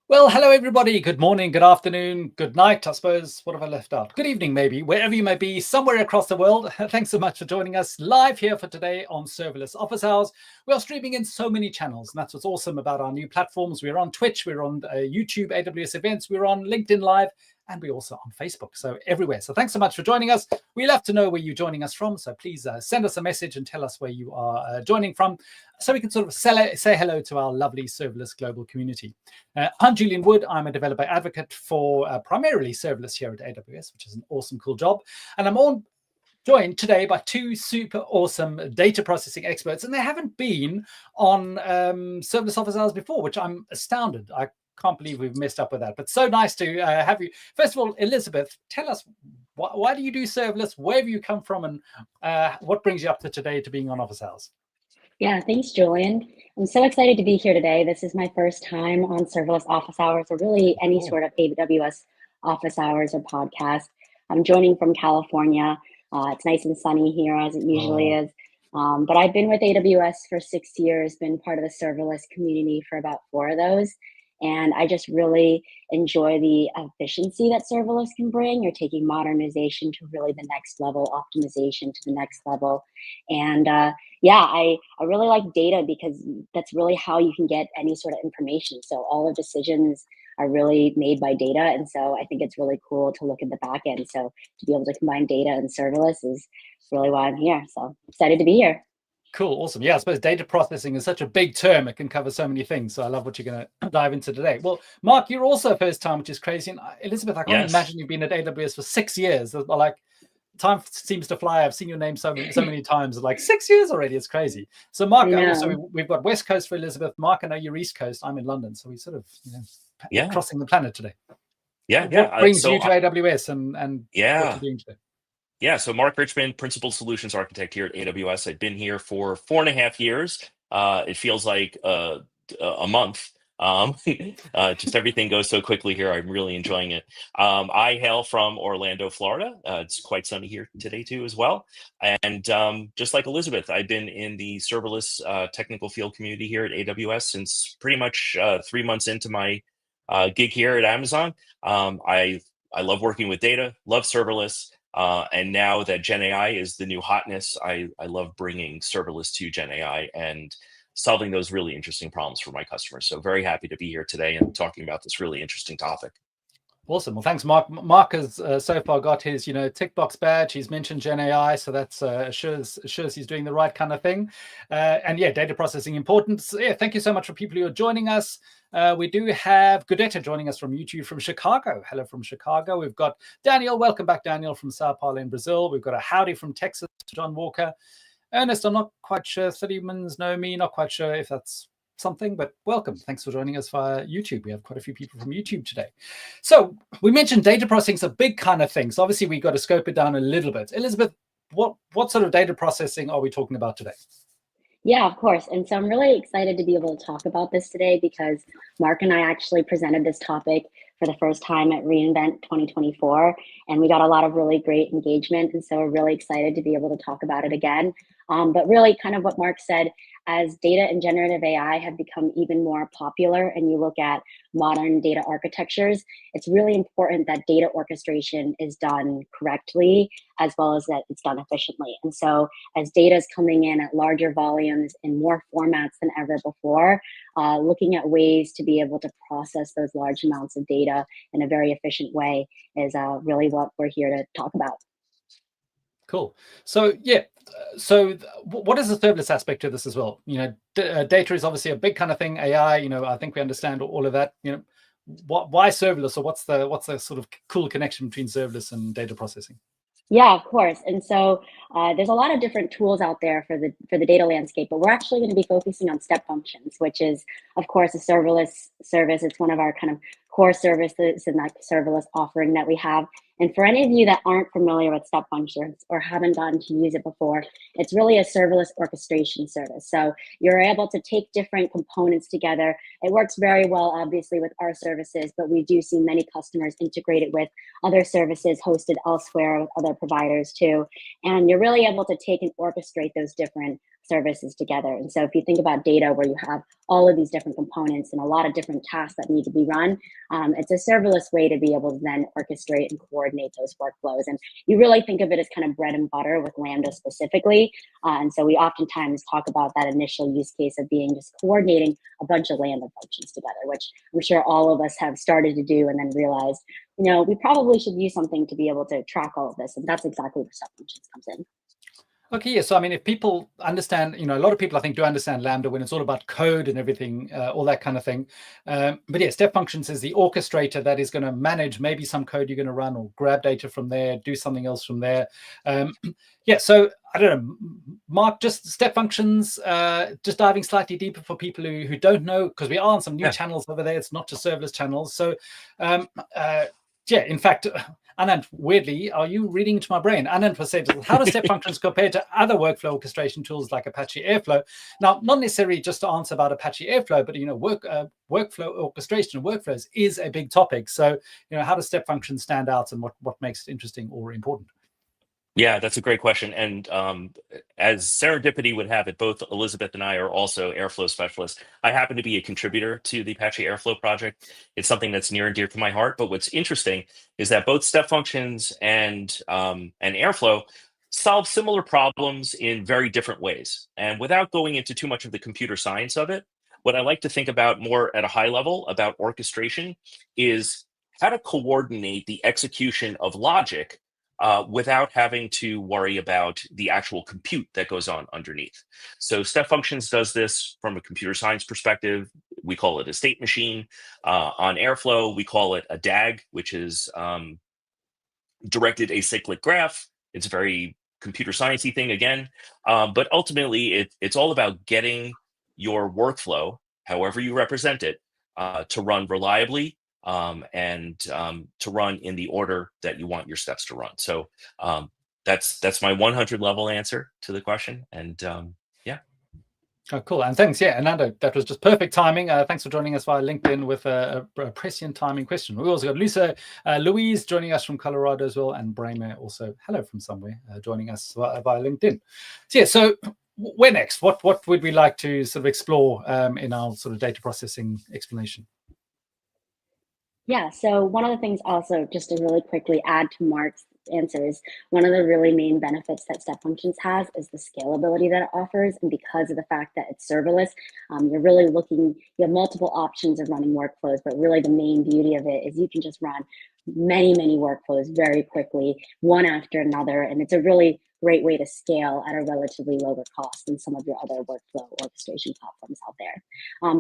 Well, hello everybody. Good morning, good afternoon, good night, I suppose. What have I left out? Good evening, maybe, wherever you may be, somewhere across the world. Thanks so much for joining us live here for today on Serverless Office Hours. We are streaming in so many channels, and that's what's awesome about our new platforms. We're on Twitch, we're on YouTube, AWS Events, we're on LinkedIn Live, and we're also on Facebook, so everywhere. So thanks so much for joining us. We love to know where you're joining us from, so please send us a message and tell us where you are joining from, so we can sort of say hello to our lovely serverless global community. I'm Julian Wood. I'm a developer advocate for primarily serverless here at AWS, which is an awesome, cool job. And I'm joined today by two super awesome data processing experts, and they haven't been on Serverless Office Hours before, which I'm astounded. I can't believe we've messed up with that, but so nice to have you. First of all, Elizabeth, tell us, why do you do serverless? Where have you come from, and what brings you up to today to being on Office Hours? Yeah, thanks, Julian. I'm so excited to be here today. This is my first time on Serverless Office Hours, or really any sort of AWS Office Hours or podcast. I'm joining from California. It's nice and sunny here, as it usually is. But I've been with AWS for 6 years, been part of the serverless community for about 4 of those. And I just really enjoy the efficiency that serverless can bring. You're taking modernization to really the next level, optimization to the next level. And yeah, I really like data because that's really how you can get any sort of information. So all the decisions are really made by data. And so I think it's really cool to look at the back end. So to be able to combine data and serverless is really why I'm here. So excited to be here. Cool, awesome. Yeah, I suppose data processing is such a big term. It can cover so many things. So I love what you're going to dive into today. Well, Mark, you're also first time, which is crazy. And Elizabeth, I can't imagine you've been at AWS for 6 years. Like, time seems to fly. I've seen your name so many times. Like 6 years already. It's crazy. So Mark, also we've got West Coast for Elizabeth. Mark, I know you're East Coast. I'm in London. So we sort of, crossing the planet today. What brings you to AWS and what you're doing today? Yeah, so Mark Richman, Principal Solutions Architect here at AWS. I've been here for 4.5 years. It feels like a month. Just everything goes so quickly here. I'm really enjoying it. I hail from Orlando, Florida. It's quite sunny here today too as well. And just like Elizabeth, I've been in the serverless technical field community here at AWS since pretty much 3 months into my gig here at Amazon. I love working with data, love serverless. And now that Gen AI is the new hotness, I love bringing serverless to Gen AI and solving those really interesting problems for my customers. So very happy to be here today and talking about this really interesting topic. Awesome. Well, thanks, Mark. Mark has so far got his, tick box badge. He's mentioned Gen AI, so that's assures he's doing the right kind of thing. And yeah, data processing important. So, yeah, thank you so much for people who are joining us. We do have Gudetta joining us from YouTube from Chicago. Hello from Chicago. We've got Daniel. Welcome back, Daniel, from Sao Paulo in Brazil. We've got a howdy from Texas, John Walker. Ernest, I'm not quite sure. Thirtymans know me. Not quite sure if that's something, but welcome. Thanks for joining us via YouTube. We have quite a few people from YouTube today. So we mentioned data processing is a big kind of thing. So obviously we've got to scope it down a little bit. Elizabeth, what sort of data processing are we talking about today? Yeah, of course. And so I'm really excited to be able to talk about this today because Mark and I actually presented this topic for the first time at reInvent 2024, and we got a lot of really great engagement. And so we're really excited to be able to talk about it again. But really kind of what Mark said, as data and generative AI have become even more popular and you look at modern data architectures, it's really important that data orchestration is done correctly as well as that it's done efficiently. And so as data is coming in at larger volumes in more formats than ever before, looking at ways to be able to process those large amounts of data in a very efficient way is really what we're here to talk about. Cool. So yeah, so what is the serverless aspect to this as well? Data is obviously a big kind of thing. AI, I think we understand all of that. Why serverless, or what's the sort of cool connection between serverless and data processing? Yeah, of course. And so there's a lot of different tools out there for the data landscape, but we're actually going to be focusing on Step Functions, which is, of course, a serverless service. It's one of our kind of core services in that serverless offering that we have. And for any of you that aren't familiar with Step Functions or haven't gotten to use it before, it's really a serverless orchestration service. So you're able to take different components together. It works very well, obviously, with our services, but we do see many customers integrate it with other services hosted elsewhere with other providers too. And you're really able to take and orchestrate those different services together. And so if you think about data where you have all of these different components and a lot of different tasks that need to be run, it's a serverless way to be able to then orchestrate and coordinate those workflows. And you really think of it as kind of bread and butter with Lambda specifically. And so we oftentimes talk about that initial use case of being just coordinating a bunch of Lambda functions together, which I'm sure all of us have started to do and then realized, we probably should use something to be able to track all of this. And that's exactly where Step Functions comes in. Okay, yeah. So I mean, if people understand, a lot of people I think do understand Lambda when it's all about code and everything, all that kind of thing. But yeah, Step Functions is the orchestrator that is going to manage maybe some code you're going to run or grab data from there, do something else from there. Yeah, so I don't know, Mark, just Step Functions, just diving slightly deeper for people who don't know, because we are on some new channels over there. It's not just serverless channels. So yeah, in fact, Anand, weirdly, are you reading into my brain? Anand was saying, how does Step Functions compare to other workflow orchestration tools like Apache Airflow? Now, not necessarily just to answer about Apache Airflow, but workflow orchestration and workflows is a big topic. So, how does Step Functions stand out, and what makes it interesting or important? Yeah, that's a great question. And as serendipity would have it, both Elizabeth and I are also Airflow specialists. I happen to be a contributor to the Apache Airflow project. It's something that's near and dear to my heart. But what's interesting is that both Step Functions and Airflow solve similar problems in very different ways. And without going into too much of the computer science of it, what I like to think about more at a high level about orchestration is how to coordinate the execution of logic without having to worry about the actual compute that goes on underneath. So Step Functions does this from a computer science perspective. We call it a state machine. On Airflow, we call it a DAG, which is directed acyclic graph. It's a very computer sciencey thing again. But ultimately, it's all about getting your workflow, however you represent it, to run reliably and to run in the order that you want your steps to run. So that's my 100 level answer to the question. And yeah. Oh, cool. And thanks. Yeah, Ananda, that was just perfect timing. Thanks for joining us via LinkedIn with a prescient timing question. We also got Lisa, Louise joining us from Colorado as well, and Bramer also, hello from somewhere, joining us via LinkedIn. So yeah, so where next? What would we like to sort of explore in our sort of data processing explanation? Yeah, so one of the things also, just to really quickly add to Mark's answers, one of the really main benefits that Step Functions has is the scalability that it offers. And because of the fact that it's serverless, you're really you have multiple options of running workflows, but really the main beauty of it is you can just run many workflows very quickly, one after another. And it's a really great way to scale at a relatively lower cost than some of your other workflow orchestration platforms out there.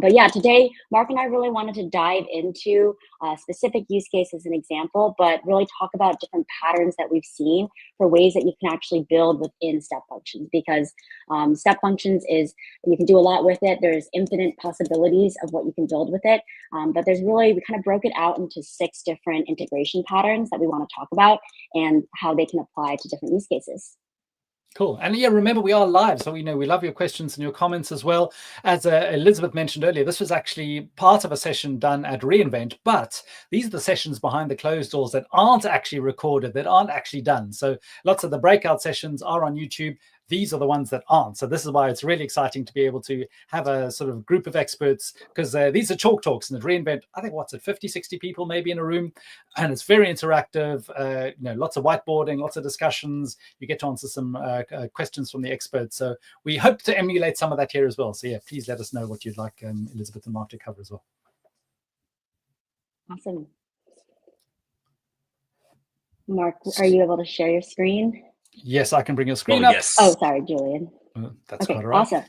But yeah, today, Mark and I really wanted to dive into specific use cases and example, but really talk about different patterns that we've seen for ways that you can actually build within Step Functions, because Step Functions you can do a lot with it. There's infinite possibilities of what you can build with it. But we kind of broke it out into 6 different integration patterns that we want to talk about and how they can apply to different use cases. Cool. And yeah, remember, we are live, so we love your questions and your comments as well. As Elizabeth mentioned earlier, this was actually part of a session done at reInvent, but these are the sessions behind the closed doors that aren't actually recorded, that aren't actually done. So lots of the breakout sessions are on YouTube. These are the ones that aren't. So this is why it's really exciting to be able to have a sort of group of experts, because these are chalk talks. And at reInvent, I think, 50, 60 people maybe in a room. And it's very interactive, lots of whiteboarding, lots of discussions. You get to answer some questions from the experts. So we hope to emulate some of that here as well. So yeah, please let us know what you'd like Elizabeth and Mark to cover as well. Awesome. Mark, are you able to share your screen? Yes, I can bring your screen up. Yes. Oh, sorry, Julian. That's okay, quite all right. Awesome.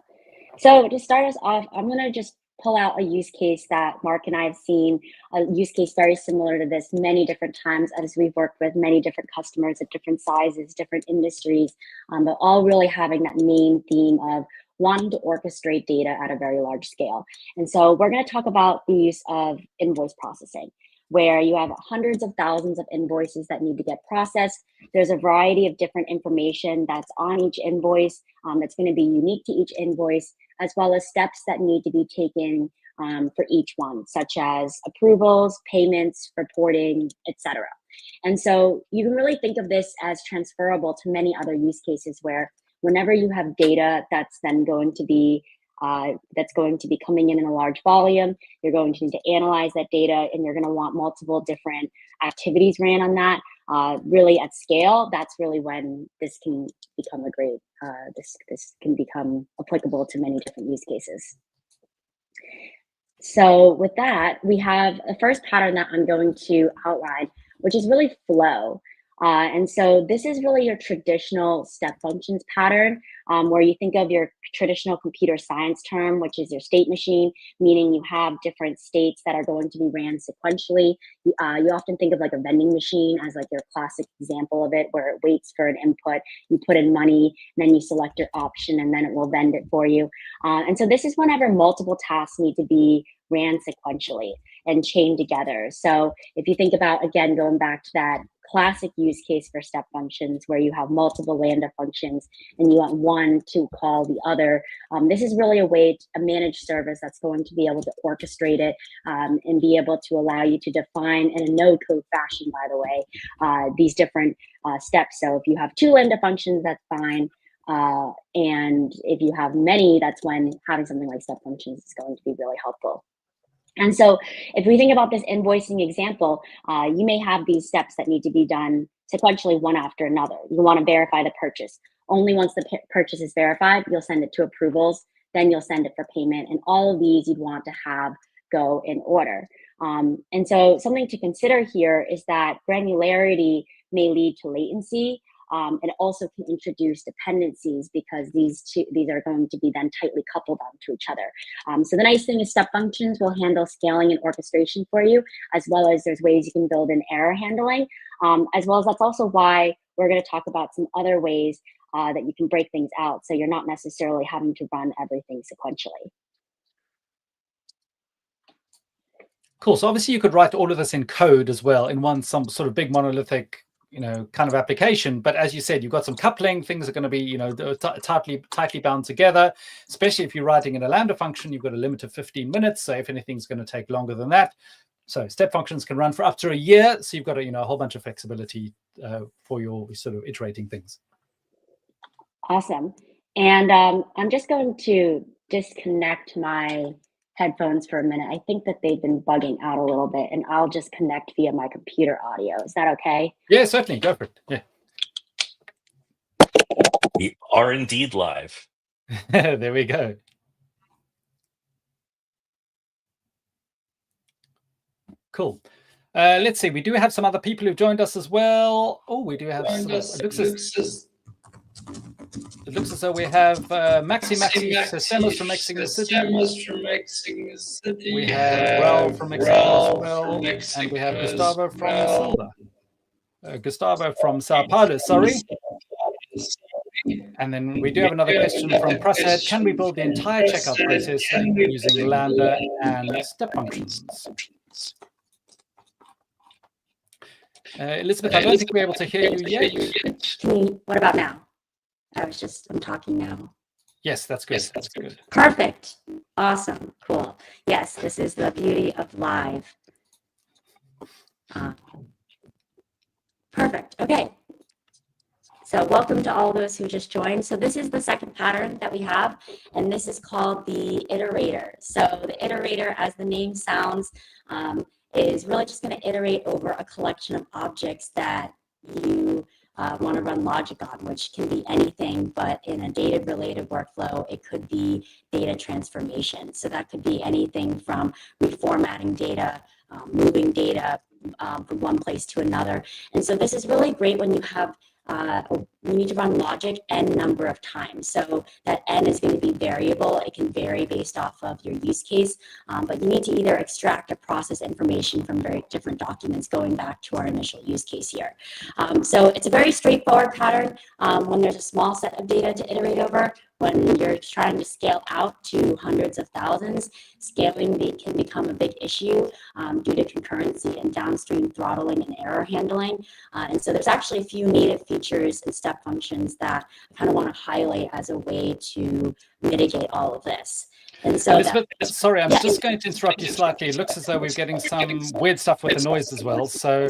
So to start us off, I'm going to just pull out a use case that Mark and I have seen, a use case very similar to this many different times as we've worked with many different customers at different sizes, different industries, but all really having that main theme of wanting to orchestrate data at a very large scale. And so we're going to talk about the use of invoice processing, where you have hundreds of thousands of invoices that need to get processed. There's a variety of different information that's on each invoice that's going to be unique to each invoice, as well as steps that need to be taken for each one, such as approvals, payments, reporting, etc. And so you can really think of this as transferable to many other use cases where whenever you have data that's then going to be coming in a large volume, you're going to need to analyze that data, and you're going to want multiple different activities ran on that. Really at scale, that's really when this can become this can become applicable to many different use cases. So with that, we have the first pattern that I'm going to outline, which is really flow. And so this is really your traditional step functions pattern, where you think of your traditional computer science term, which is your state machine, meaning you have different states that are going to be ran sequentially. You often think of like a vending machine as like your classic example of it, where it waits for an input, you put in money, and then you select your option, and then it will vend it for you. And so this is whenever multiple tasks need to be ran sequentially and chained together. So if you think about, again, going back to that classic use case for step functions where you have multiple Lambda functions and you want one to call the other, this is really a managed service that's going to be able to orchestrate it and be able to allow you to define in a no code fashion, by the way, these different steps. So if you have 2 Lambda functions, that's fine. And if you have many, that's when having something like step functions is going to be really helpful. And so if we think about this invoicing example, you may have these steps that need to be done sequentially one after another. You want to verify the purchase. Only once the purchase is verified, you'll send it to approvals, then you'll send it for payment. And all of these you'd want to have go in order. And so something to consider here is that granularity may lead to latency. It also can introduce dependencies because these are going to be then tightly coupled onto each other. So the nice thing is step functions will handle scaling and orchestration for you, as well as there's ways you can build in error handling, as well as that's also why we're going to talk about some other ways that you can break things out so you're not necessarily having to run everything sequentially. Cool. So obviously you could write all of this in code as well in some sort of big monolithic kind of application. But as you said, you've got some coupling, things are going to be, tightly bound together, especially if you're writing in a Lambda function, you've got a limit of 15 minutes. So if anything's going to take longer than that. So step functions can run for up to a year. So you've got a whole bunch of flexibility for your sort of iterating things. Awesome. And I'm just going to disconnect my headphones for a minute. I think that they've been bugging out a little bit, and I'll just connect via my computer audio. Is that okay? Yeah, certainly. Go for it. Yeah. We are indeed live. There we go. Cool. Let's see. We do have some other people who've joined us as well. Oh, we do have it looks as though we have Maxi Systems from Mexico City. We have Raul from Mexico as well. And we have Gustavo from Sao Paulo, sorry. And then we do have another question from Prasad. Can we build the entire checkout process using Lambda and step functions? Elizabeth, I don't think we're able to hear you yet. What about now? I'm talking now. Yes, that's good. That's good. Perfect. Awesome. Cool. Yes, this is the beauty of live. Perfect. Okay. So welcome to all those who just joined. So this is the second pattern that we have, and this is called the Iterator. So the Iterator, as the name sounds, is really just going to iterate over a collection of objects that you want to run logic on, which can be anything, but in a data-related workflow, it could be data transformation. So that could be anything from reformatting data, moving data from one place to another. And so this is really great when you have you need to run logic n number of times. So that n is going to be variable. It can vary based off of your use case, but you need to either extract or process information from very different documents going back to our initial use case here. So it's a very straightforward pattern when there's a small set of data to iterate over. When you're trying to scale out to hundreds of thousands, scaling can become a big issue due to concurrency and downstream throttling and error handling. And so there's actually a few native features and step functions that I kind of want to highlight as a way to mitigate all of this. And so Elizabeth, sorry, I'm just going to interrupt you slightly. It looks as though we're getting some weird stuff with the noise as well. So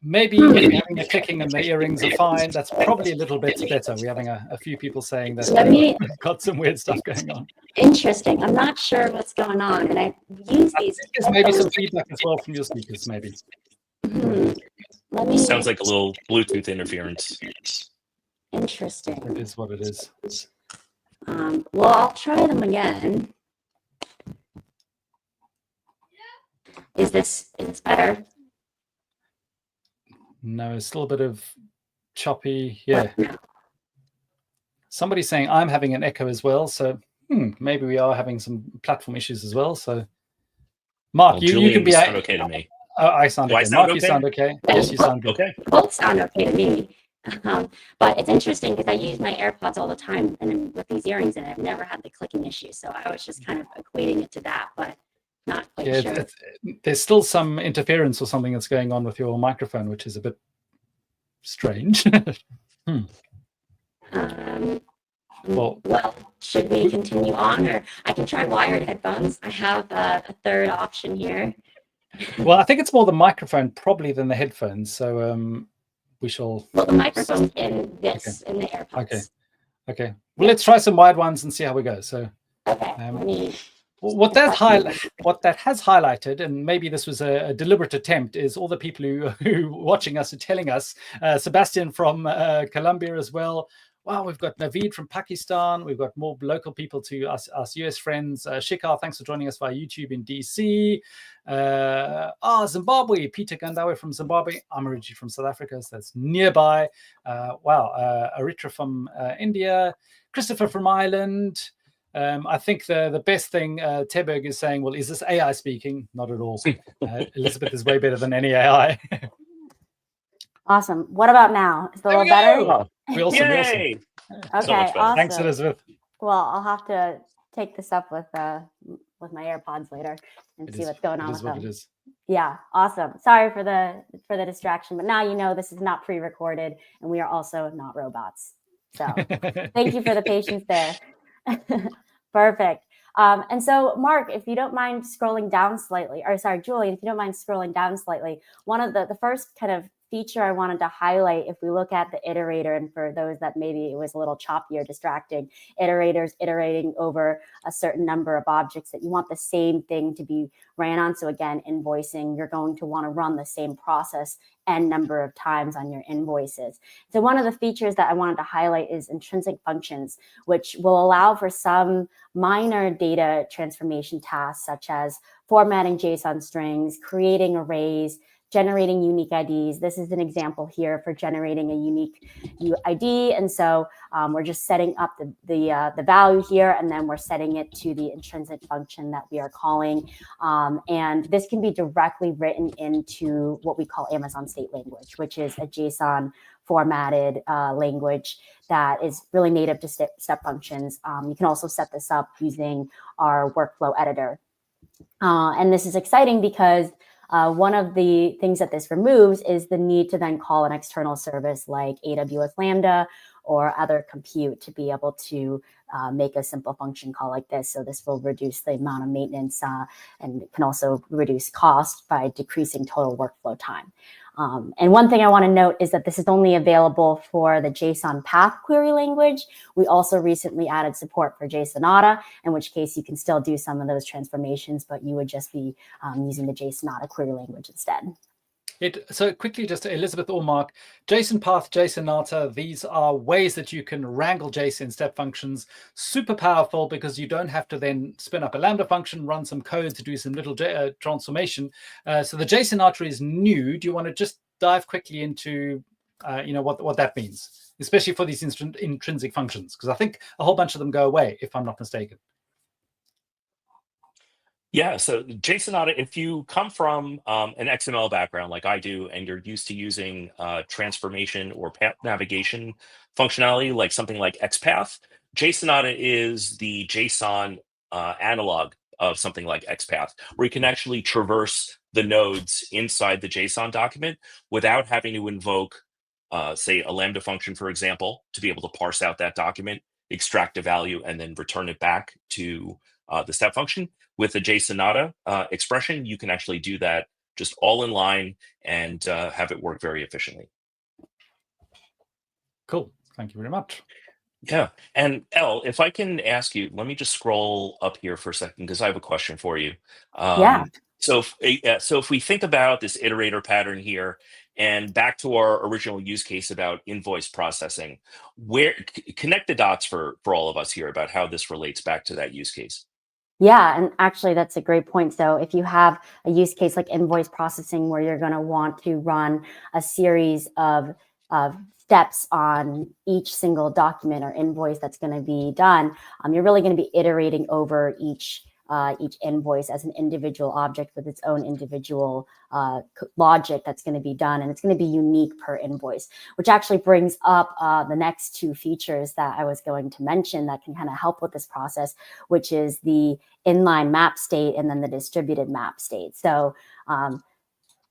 maybe having the clicking and the earrings are fine. That's probably a little bit better. We're having a few people saying that we've got some weird stuff going on. Interesting. I'm not sure what's going on, and I use these. There's maybe some feedback as well from your speakers, maybe. Let me. Sounds like a little Bluetooth interference. Interesting. It is what it is. Well, I'll try them again. Is this better? No, it's still a bit of choppy. Yeah. Somebody's saying I'm having an echo as well. So maybe we are having some platform issues as well. So Mark, you can be sound okay to me. I sound okay. Mark, you sound okay. Yes, you sound good. Okay. Both sound okay to me. But it's interesting because I use my AirPods all the time and with these earrings, and I've never had the clicking issue. So I was just kind of equating it to that, but not quite sure. There's still some interference or something that's going on with your microphone, which is a bit strange. Well, should we continue on, or I can try wired headphones? I have a third option here. Well, I think it's more the microphone probably than the headphones. So we shall. Well, the microphone's in this, in the AirPods. Okay. Well, let's try some wide ones and see how we go. So. Okay. What that has highlighted, and maybe this was a deliberate attempt, is all the people who watching us are telling us. Sebastian from Colombia as well. Wow, we've got Naveed from Pakistan. We've got more local people to us US friends. Shikar, thanks for joining us via YouTube in DC. Zimbabwe. Peter Gandawe from Zimbabwe. I'm originally from South Africa, so that's nearby. Aritra from India. Christopher from Ireland. I think the best thing Teberg is saying, well, is this AI speaking? Not at all. Elizabeth is way better than any AI. Awesome. What about now? Is it a little better? We also. Okay, So awesome. Thanks, Elizabeth. Well, I'll have to take this up with my AirPods later and see what's going on with them. It is. Yeah, awesome. Sorry for the distraction, but now you know this is not pre-recorded, and we are also not robots. So thank you for the patience there. Perfect. And so, Mark, if you don't mind scrolling down slightly, or sorry, Julian, if you don't mind scrolling down slightly, one of the first kind of feature I wanted to highlight, if we look at the iterator, and for those that maybe it was a little choppy or distracting, iterators iterating over a certain number of objects that you want the same thing to be ran on. So again, invoicing, you're going to want to run the same process n number of times on your invoices. So one of the features that I wanted to highlight is intrinsic functions, which will allow for some minor data transformation tasks, such as formatting JSON strings, creating arrays, generating unique IDs. This is an example here for generating a unique ID. And so we're just setting up the value here, and then we're setting it to the intrinsic function that we are calling. And this can be directly written into what we call Amazon State Language, which is a JSON formatted language that is really native to step functions. You can also set this up using our workflow editor. And this is exciting because one of the things that this removes is the need to then call an external service like AWS Lambda or other compute to be able to make a simple function call like this. So this will reduce the amount of maintenance and can also reduce cost by decreasing total workflow time. And one thing I want to note is that this is only available for the JSON path query language. We also recently added support for JSONata, in which case you can still do some of those transformations, but you would just be using the JSONata query language instead. So quickly, just Elizabeth or Mark, JSON path, JSONata, these are ways that you can wrangle JSON step functions. Super powerful because you don't have to then spin up a Lambda function, run some code to do some little transformation. So the JSONata is new. Do you want to just dive quickly into what that means, especially for these intrinsic functions? Because I think a whole bunch of them go away, if I'm not mistaken. Yeah, so JSONata, if you come from an XML background like I do, and you're used to using transformation or path navigation functionality, like something like XPath, JSONata is the JSON analog of something like XPath, where you can actually traverse the nodes inside the JSON document without having to invoke, say, a Lambda function, for example, to be able to parse out that document, extract a value, and then return it back to the step function. With the JSONata expression, you can actually do that just all in line and have it work very efficiently. Cool. Thank you very much. Yeah. And Elle, if I can ask you, let me just scroll up here for a second because I have a question for you. Yeah. So if we think about this iterator pattern here and back to our original use case about invoice processing, where connect the dots for all of us here about how this relates back to that use case. Yeah, and actually that's a great point. So if you have a use case like invoice processing where you're going to want to run a series of steps on each single document or invoice that's going to be done, you're really going to be iterating over each invoice as an individual object with its own individual logic that's going to be done, and it's going to be unique per invoice, which actually brings up the next two features that I was going to mention that can kind of help with this process, which is the inline map state and then the distributed map state. So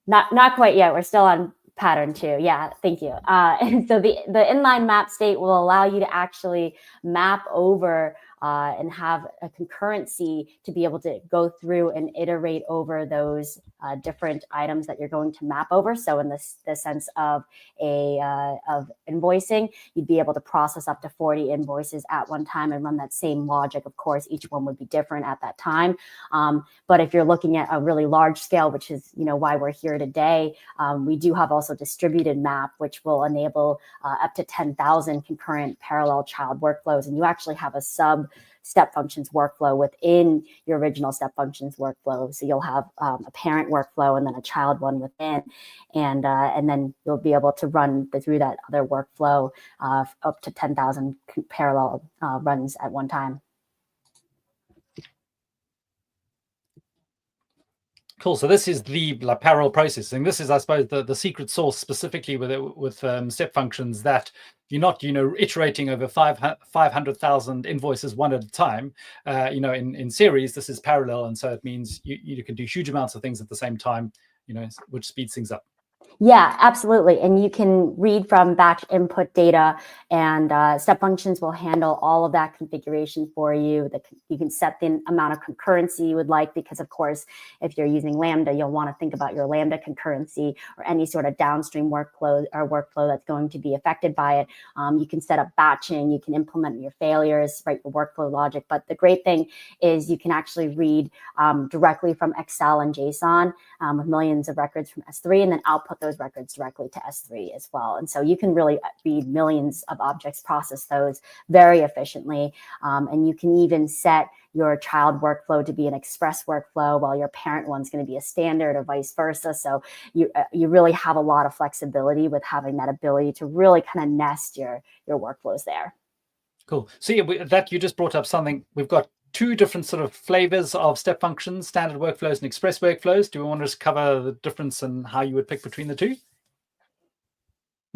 not quite yet. We're still on pattern 2. Yeah, thank you. And so the inline map state will allow you to actually map over and have a concurrency to be able to go through and iterate over those different items that you're going to map over. So in the sense of of invoicing, you'd be able to process up to 40 invoices at one time and run that same logic. Of course, each one would be different at that time. But if you're looking at a really large scale, which is why we're here today, we do have also distributed map, which will enable up to 10,000 concurrent parallel child workflows, and you actually have a sub step functions workflow within your original step functions workflow. So you'll have a parent workflow and then a child one within, and then you'll be able to run through that other workflow up to 10,000 parallel runs at one time. Cool. So this is the parallel processing. This is, I suppose, the secret sauce specifically with step functions, that you're not, iterating over 500,000 invoices one at a time. In series, this is parallel, and so it means you can do huge amounts of things at the same time, which speeds things up. Yeah, absolutely. And you can read from batch input data, and step functions will handle all of that configuration for you. You can set the amount of concurrency you would like, because of course, if you're using Lambda, you'll want to think about your Lambda concurrency or any sort of downstream workflow that's going to be affected by it. You can set up batching, you can implement your failures, write your workflow logic. But the great thing is you can actually read directly from Excel and JSON with millions of records from S3, and then output those records directly to S3 as well. And so you can really read millions of objects, process those very efficiently. And you can even set your child workflow to be an express workflow while your parent one's going to be a standard, or vice versa. So you really have a lot of flexibility with having that ability to really kind of nest your workflows there. Cool. So yeah, that you just brought up something. We've got two different sort of flavors of step functions: standard workflows and express workflows. Do we want to just cover the difference and how you would pick between the two?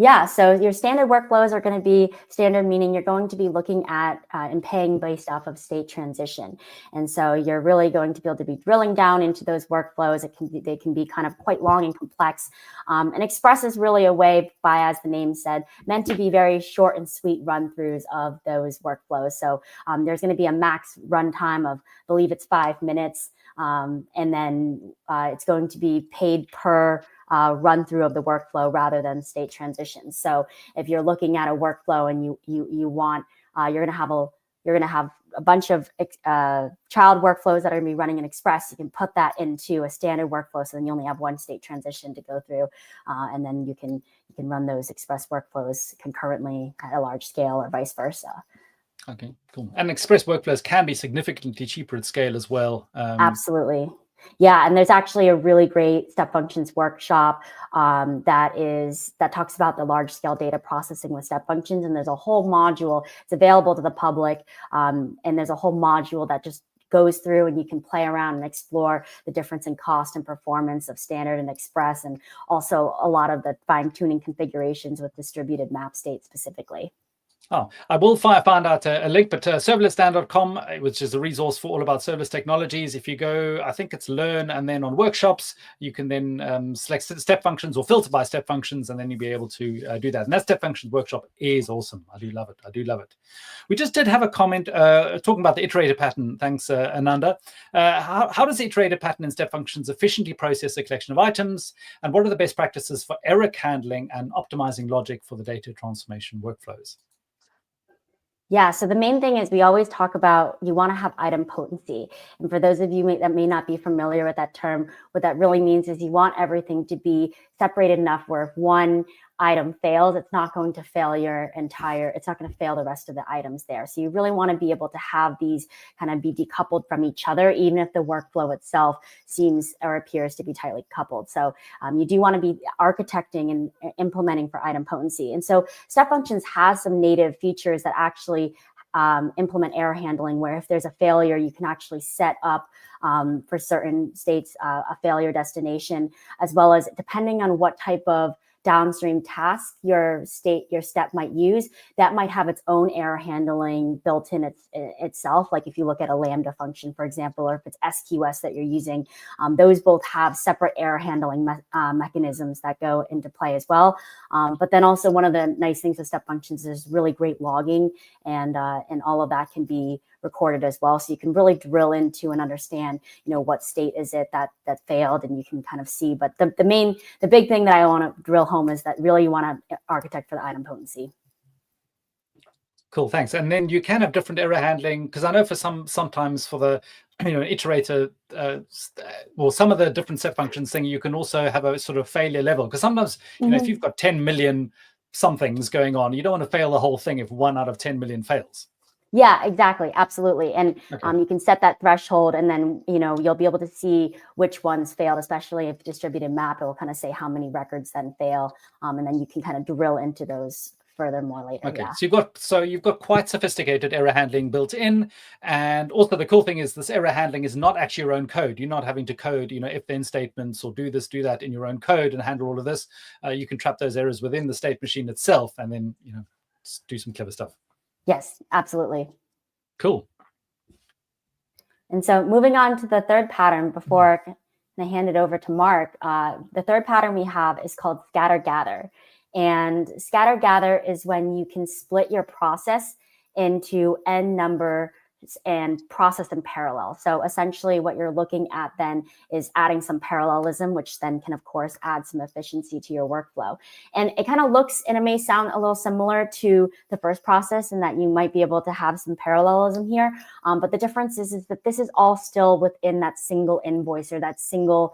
Yeah, so your standard workflows are going to be standard, meaning you're going to be looking at and paying based off of state transition. And so you're really going to be able to be drilling down into those workflows. They can be kind of quite long and complex. And Express is really a way, as the name said, meant to be very short and sweet run-throughs of those workflows. So there's going to be a max runtime of, I believe it's 5 minutes. And then it's going to be paid per run through of the workflow rather than state transitions. So if you're looking at a workflow and you want, you're going to have a bunch of child workflows that are going to be running in Express. You can put that into a standard workflow, so then you only have one state transition to go through, and then you can run those Express workflows concurrently at a large scale, or vice versa. Okay, cool. And Express workflows can be significantly cheaper at scale as well. Absolutely. Yeah, and there's actually a really great step functions workshop that talks about the large scale data processing with step functions. And there's a whole module, it's available to the public. And there's a whole module that just goes through, and you can play around and explore the difference in cost and performance of standard and express, and also a lot of the fine tuning configurations with distributed map state specifically. Oh, I will find out a link, but serverlessdan.com, which is a resource for all about serverless technologies. If you go, I think it's learn, and then on workshops, you can then select step functions or filter by step functions, and then you'll be able to do that. And that step functions workshop is awesome. I do love it. I do love it. We just did have a comment talking about the iterator pattern. Thanks, Ananda. How does the iterator pattern in step functions efficiently process a collection of items? And what are the best practices for error handling and optimizing logic for the data transformation workflows? Yeah, so the main thing is we always talk about you want to have item potency. And for those of you that may not be familiar with that term, what that really means is you want everything to be separated enough where if one item fails, it's not going to fail it's not going to fail the rest of the items there. So you really want to be able to have these kind of be decoupled from each other, even if the workflow itself seems or appears to be tightly coupled. So you do want to be architecting and implementing for item potency. And so Step Functions has some native features that actually implement error handling, where if there's a failure, you can actually set up for certain states a failure destination, as well as depending on what type of downstream task your step might use, that might have its own error handling built in itself. Like if you look at a Lambda function, for example, or if it's SQS that you're using, those both have separate error handling mechanisms that go into play as well. But then also one of the nice things with Step Functions is really great logging, and all of that can be recorded as well. So you can really drill into and understand, what state is it that failed, and you can kind of see. But the big thing that I want to drill home is that really you want to architect for the item potency. Cool, thanks. And then you can have different error handling, because I know for sometimes for the iterator, well, some of the different step functions thing, you can also have a sort of failure level, because sometimes if you've got 10 million somethings going on, you don't want to fail the whole thing if 1 out of 10 million fails. Yeah, exactly. Absolutely. And you can set that threshold, and then, you'll be able to see which ones failed, especially if distributed map, it will kind of say how many records then fail. And then you can kind of drill into those furthermore later. Okay, yeah. so you've got quite sophisticated error handling built in. And also the cool thing is this error handling is not actually your own code. You're not having to code, if then statements or do this, do that in your own code and handle all of this. You can trap those errors within the state machine itself, and then, do some clever stuff. Yes, absolutely. Cool. And so moving on to the third pattern before I hand it over to Mark, the third pattern we have is called scatter gather. And scatter gather is when you can split your process into n number and process in parallel. So essentially what you're looking at then is adding some parallelism, which then can, of course, add some efficiency to your workflow. And it kind of looks, and it may sound a little similar to the first process in that you might be able to have some parallelism here. But the difference is that this is all still within that single invoice, or that single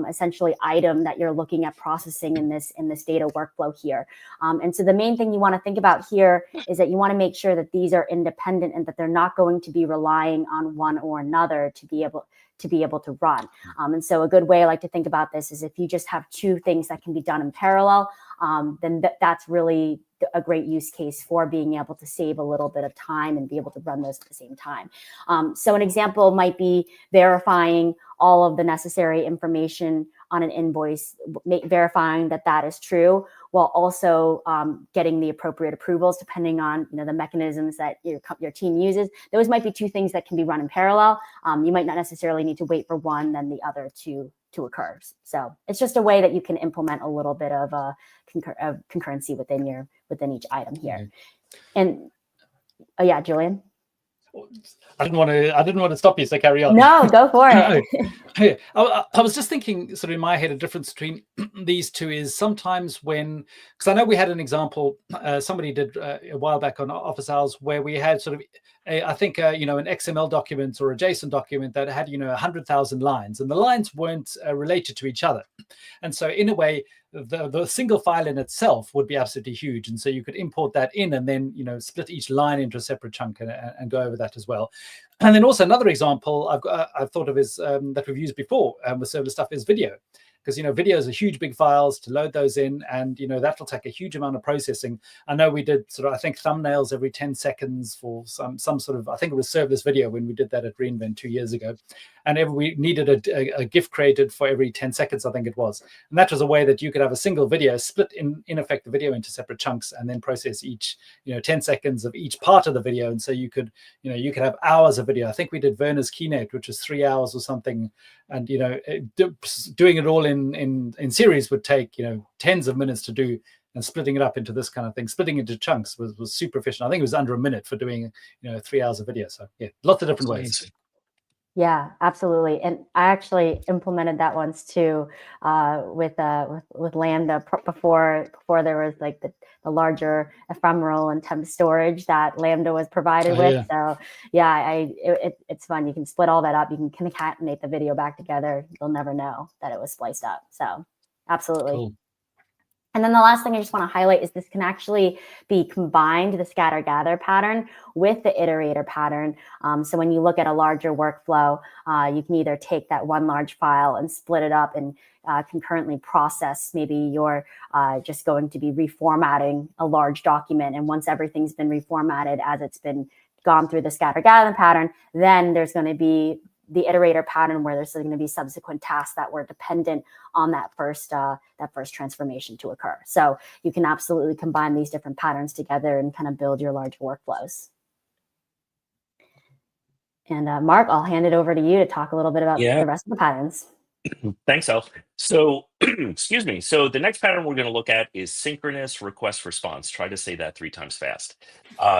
essentially item that you're looking at processing in this data workflow here. And so the main thing you want to think about here is that you want to make sure that these are independent and that they're not going to be relying on one or another to be able to run. And so a good way I like to think about this is if you just have two things that can be done in parallel, then that's really a great use case for being able to save a little bit of time and be able to run those at the same time. So an example might be verifying all of the necessary information on an invoice, verifying that that is true, while also getting the appropriate approvals depending on the mechanisms that your team uses. Those might be two things that can be run in parallel. You might not necessarily need to wait for one, then the other to occur. So it's just a way that you can implement a little bit of concurrency within each item here. And oh yeah, Julian. I didn't want to stop you, so carry on. No, go for it. I was just thinking, sort of in my head, a difference between these two is sometimes because I know we had an example, somebody did a while back on Office Hours, where we had sort of, I think, an XML document or a JSON document that had, 100,000 lines, and the lines weren't related to each other. And so in a way, the single file in itself would be absolutely huge. And so you could import that in and then, split each line into a separate chunk and go over that as well. And then also another example I've thought of is that we've used before with serverless stuff is video. because, videos are huge, big files to load those in, and, that'll take a huge amount of processing. I know we did sort of, I think, thumbnails every 10 seconds for some sort of, I think it was serverless video when we did that at reInvent 2 years ago. And we needed a GIF created for every 10 seconds, I think it was. And that was a way that you could have a single video, split in effect the video into separate chunks, and then process each, 10 seconds of each part of the video. And so you could have hours of video. I think we did Werner's keynote, which was 3 hours or something. And, doing it all in series would take, tens of minutes to do. And splitting it up into this kind of thing, splitting into chunks was super efficient. I think it was under a minute for doing, 3 hours of video. So yeah, lots of different ways. Yeah, absolutely. And I actually implemented that once too, with Lambda before there was like the larger ephemeral and temp storage that Lambda was provided with. Yeah. So yeah, it's fun. You can split all that up. You can concatenate the video back together. You'll never know that it was spliced up. So absolutely. Cool. And then the last thing I just want to highlight is this can actually be combined, the scatter-gather pattern, with the Iterator pattern. So when you look at a larger workflow, you can either take that one large file and split it up and concurrently process. Maybe you're just going to be reformatting a large document. And once everything's been reformatted as it's been gone through the scatter-gather pattern, then there's going to be the Iterator pattern where there's going to be subsequent tasks that were dependent on that first transformation to occur. So you can absolutely combine these different patterns together and kind of build your large workflows. And Mark, I'll hand it over to you to talk a little bit about the rest of the patterns. Thanks, Al. So, excuse me. So the next pattern we're going to look at is synchronous request response. Try to say that 3 times fast.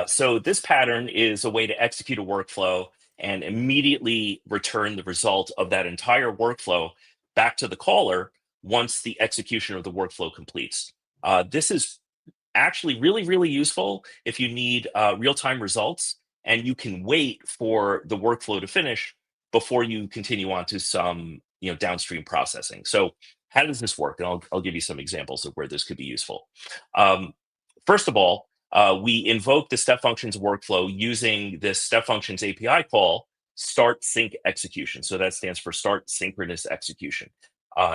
So this pattern is a way to execute a workflow and immediately return the result of that entire workflow back to the caller once the execution of the workflow completes. This is actually really, really useful if you need real-time results and you can wait for the workflow to finish before you continue on to some downstream processing. So how does this work? And I'll give you some examples of where this could be useful. First of all, we invoke the Step Functions workflow using this Step Functions API call, start sync execution. So that stands for start synchronous execution.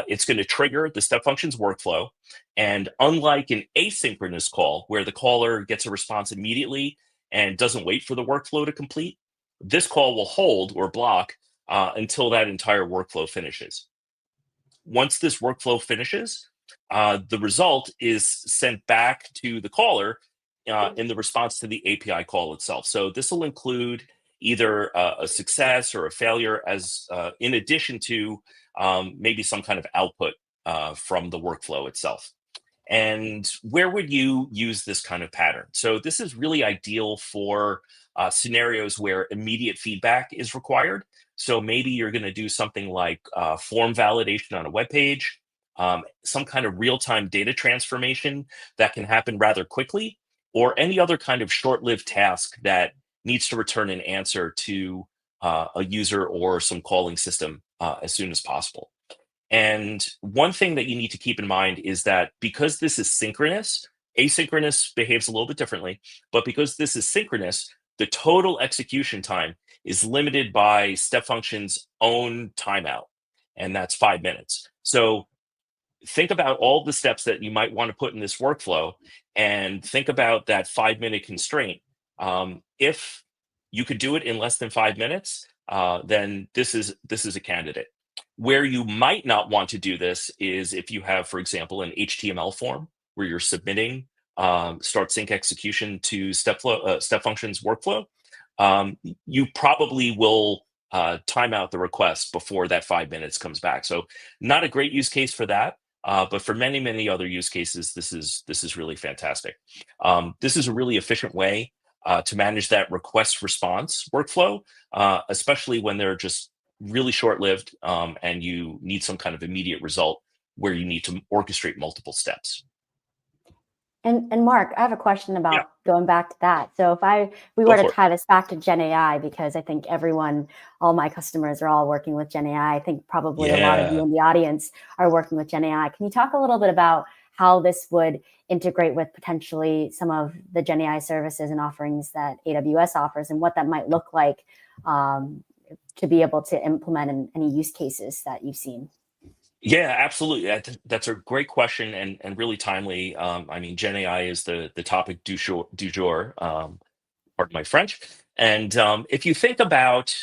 It's going to trigger the Step Functions workflow. And unlike an asynchronous call, where the caller gets a response immediately and doesn't wait for the workflow to complete, this call will hold or block until that entire workflow finishes. Once this workflow finishes, the result is sent back to the caller in the response to the API call itself. So this will include either a success or a failure as in addition to maybe some kind of output from the workflow itself. And where would you use this kind of pattern? So this is really ideal for scenarios where immediate feedback is required. So maybe you're going to do something like form validation on a web page, some kind of real-time data transformation that can happen rather quickly, or any other kind of short-lived task that needs to return an answer to a user or some calling system as soon as possible. And one thing that you need to keep in mind is that because this is synchronous, asynchronous behaves a little bit differently, but because this is synchronous, the total execution time is limited by Step Functions' own timeout, and that's 5 minutes. So think about all the steps that you might want to put in this workflow and think about that 5-minute constraint. If you could do it in less than 5 minutes, then this is a candidate. Where you might not want to do this is if you have, for example, an HTML form where you're submitting start sync execution to Step Functions workflow. You probably will time out the request before that 5 minutes comes back. So not a great use case for that. But for many, many other use cases, this is really fantastic. This is a really efficient way to manage that request response workflow, especially when they're just really short-lived and you need some kind of immediate result where you need to orchestrate multiple steps. And Mark, I have a question about going back to that. So if we were to tie this back to Gen AI, because I think all my customers are all working with Gen AI. I think probably a lot of you in the audience are working with Gen AI. Can you talk a little bit about how this would integrate with potentially some of the Gen AI services and offerings that AWS offers and what that might look like to be able to implement in any use cases that you've seen? Yeah, absolutely. That's a great question and really timely. I mean, Gen AI is the topic du jour. Pardon my French. And if you think about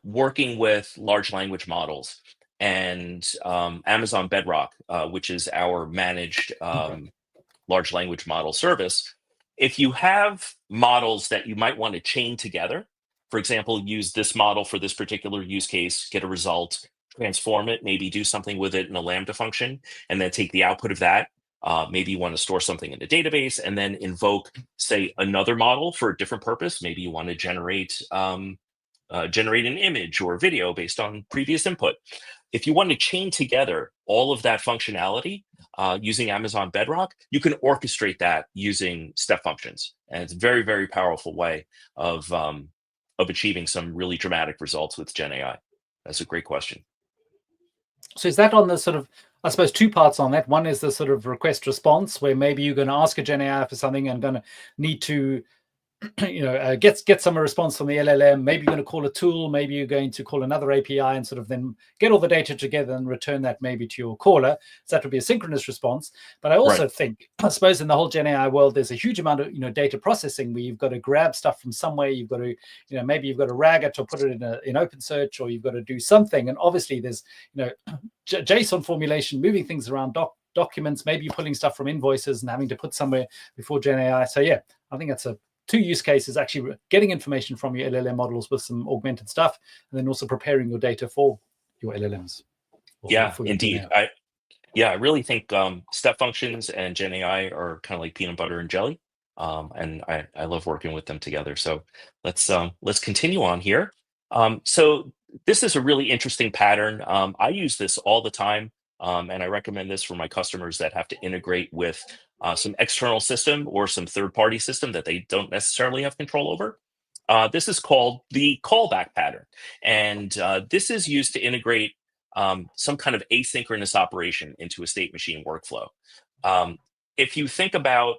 working with large language models and Amazon Bedrock, which is our managed large language model service, if you have models that you might want to chain together, for example, use this model for this particular use case, get a result, transform it, maybe do something with it in a Lambda function, and then take the output of that. Maybe you want to store something in a database and then invoke, say, another model for a different purpose. Maybe you want to generate an image or video based on previous input. If you want to chain together all of that functionality using Amazon Bedrock, you can orchestrate that using step functions, and it's a very, very powerful way of achieving some really dramatic results with Gen AI. That's a great question. So is that on the sort of, I suppose, two parts on that? One is the sort of request response, where maybe you're going to ask a Gen AI for something and going to need to get some response from the LLM. Maybe you're going to call a tool, maybe you're going to call another API and sort of then get all the data together and return that maybe to your caller. So that would be a synchronous response. But I also think, I suppose, in the whole Gen AI world, there's a huge amount of data processing where you've got to grab stuff from somewhere. You've got to, maybe you've got to RAG it or put it in OpenSearch, or you've got to do something. And obviously there's JSON formulation, moving things around documents, maybe you're pulling stuff from invoices and having to put somewhere before Gen AI. So yeah, I think that's two use cases: actually getting information from your LLM models with some augmented stuff, and then also preparing your data for your LLMs. Yeah, indeed. I really think step functions and Gen AI are kind of like peanut butter and jelly, and I love working with them together. So let's continue on here. So this is a really interesting pattern. I use this all the time, and I recommend this for my customers that have to integrate with some external system or some third-party system that they don't necessarily have control over. This is called the callback pattern, and this is used to integrate some kind of asynchronous operation into a state machine workflow. If you think about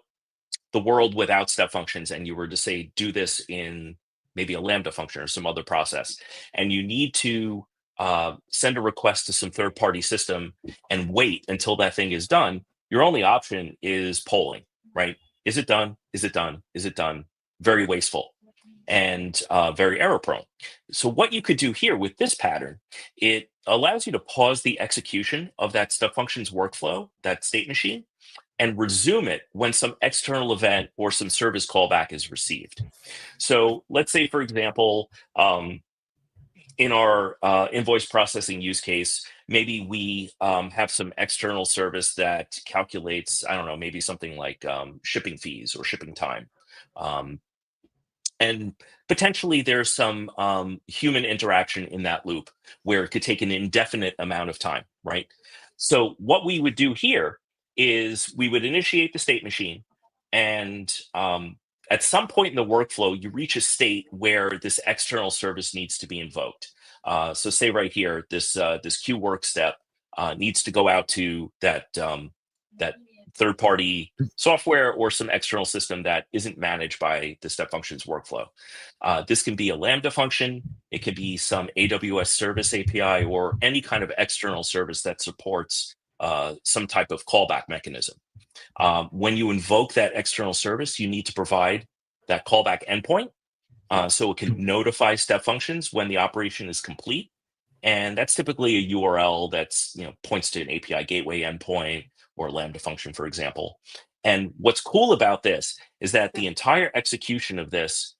the world without step functions and you were to say, do this in maybe a Lambda function or some other process, and you need to send a request to some third-party system and wait until that thing is done, your only option is polling, right? Is it done? Is it done? Is it done? Very wasteful and very error prone. So what you could do here with this pattern, it allows you to pause the execution of that step functions workflow, that state machine, and resume it when some external event or some service callback is received. So let's say, for example, in our invoice processing use case, maybe we have some external service that calculates, I don't know, maybe something like shipping fees or shipping time. And potentially there's some human interaction in that loop where it could take an indefinite amount of time, right? So what we would do here is we would initiate the state machine, and at some point in the workflow, you reach a state where this external service needs to be invoked. So say right here, this queue work step needs to go out to that third-party software or some external system that isn't managed by the step functions workflow. This can be a Lambda function. It could be some AWS service API or any kind of external service that supports some type of callback mechanism. When you invoke that external service, you need to provide that callback endpoint so it can notify step functions when the operation is complete. And that's typically a URL that's points to an API gateway endpoint or a Lambda function, for example. And what's cool about this is that the entire execution of this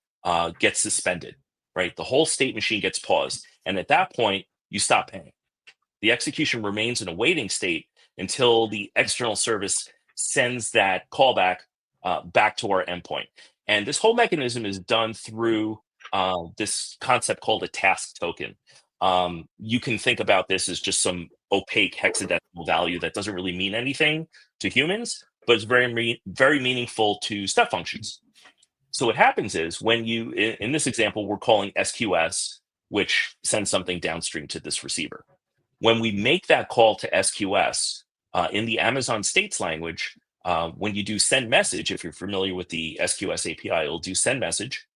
gets suspended, right? The whole state machine gets paused. And at that point, you stop paying. The execution remains in a waiting state until the external service sends that callback back to our endpoint. And this whole mechanism is done through this concept called a task token. You can think about this as just some opaque hexadecimal value that doesn't really mean anything to humans, but it's very meaningful to step functions. So what happens is when you, in this example, we're calling SQS, which sends something downstream to this receiver. When we make that call to SQS in the Amazon States language, when you do send message, if you're familiar with the SQS API, it'll do send message,